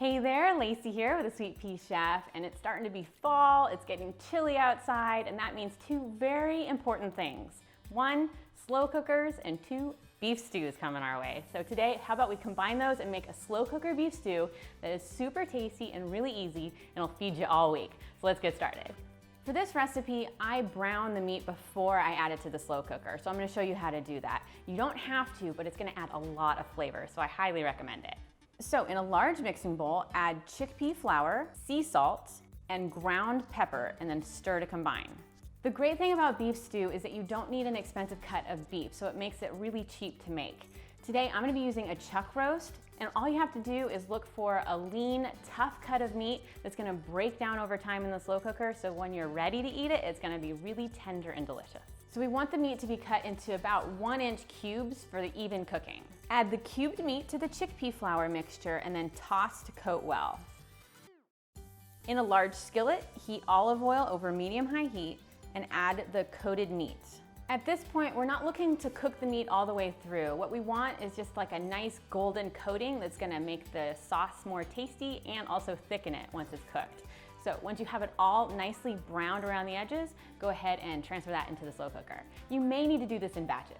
Hey there, Lacey here with the Sweet Pea Chef, and it's starting to be fall, it's getting chilly outside, and that means two very important things. One, slow cookers, and two, beef stews coming our way. So today, how about we combine those and make a slow cooker beef stew that is super tasty and really easy, and it'll feed you all week. So let's get started. For this recipe, I brown the meat before I add it to the slow cooker, so I'm gonna show you how to do that. You don't have to, but it's gonna add a lot of flavor, so I highly recommend it. So in a large mixing bowl, add chickpea flour, sea salt, and ground pepper, and then stir to combine. The great thing about beef stew is that you don't need an expensive cut of beef, so it makes it really cheap to make. Today, I'm gonna be using a chuck roast, and all you have to do is look for a lean, tough cut of meat that's gonna break down over time in the slow cooker, so when you're ready to eat it, it's gonna be really tender and delicious. So we want the meat to be cut into about 1-inch cubes for the even cooking. Add the cubed meat to the chickpea flour mixture and then toss to coat well. In a large skillet, heat olive oil over medium-high heat and add the coated meat. At this point, we're not looking to cook the meat all the way through. What we want is just like a nice golden coating that's gonna make the sauce more tasty and also thicken it once it's cooked. So once you have it all nicely browned around the edges, go ahead and transfer that into the slow cooker. You may need to do this in batches.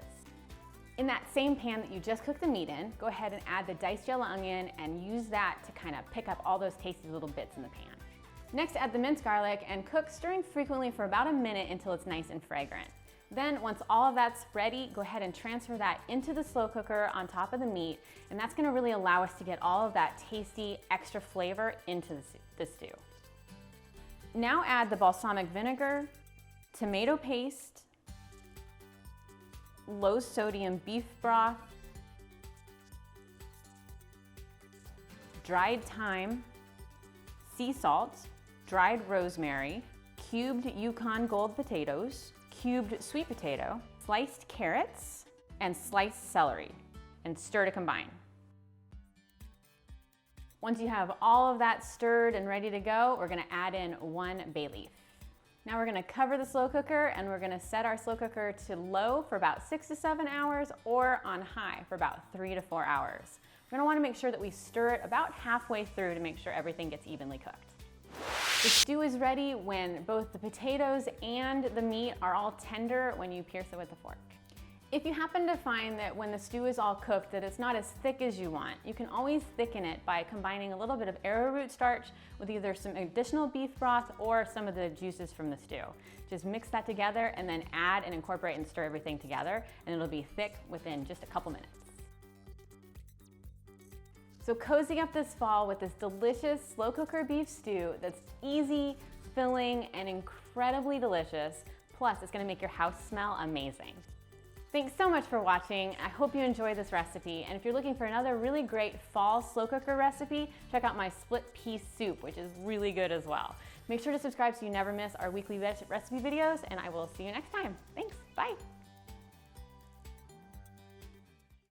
In that same pan that you just cooked the meat in, go ahead and add the diced yellow onion and use that to kind of pick up all those tasty little bits in the pan. Next, add the minced garlic and cook, stirring frequently for about a minute until it's nice and fragrant. Then once all of that's ready, go ahead and transfer that into the slow cooker on top of the meat, and that's gonna really allow us to get all of that tasty extra flavor into the stew. Now add the balsamic vinegar, tomato paste, low sodium beef broth, dried thyme, sea salt, dried rosemary, cubed Yukon gold potatoes, cubed sweet potato, sliced carrots, and sliced celery, and stir to combine. Once you have all of that stirred and ready to go, we're gonna add in 1 bay leaf. Now we're gonna cover the slow cooker and we're gonna set our slow cooker to low for about 6 to 7 hours or on high for about 3 to 4 hours. We're gonna wanna make sure that we stir it about halfway through to make sure everything gets evenly cooked. The stew is ready when both the potatoes and the meat are all tender when you pierce it with a fork. If you happen to find that when the stew is all cooked that it's not as thick as you want, you can always thicken it by combining a little bit of arrowroot starch with either some additional beef broth or some of the juices from the stew. Just mix that together and then add and incorporate and stir everything together, and it'll be thick within just a couple minutes. So cozy up this fall with this delicious slow cooker beef stew that's easy, filling, and incredibly delicious. Plus, it's gonna make your house smell amazing. Thanks so much for watching. I hope you enjoyed this recipe. And if you're looking for another really great fall slow cooker recipe, check out my split pea soup, which is really good as well. Make sure to subscribe so you never miss our weekly recipe videos, and I will see you next time. Thanks, bye.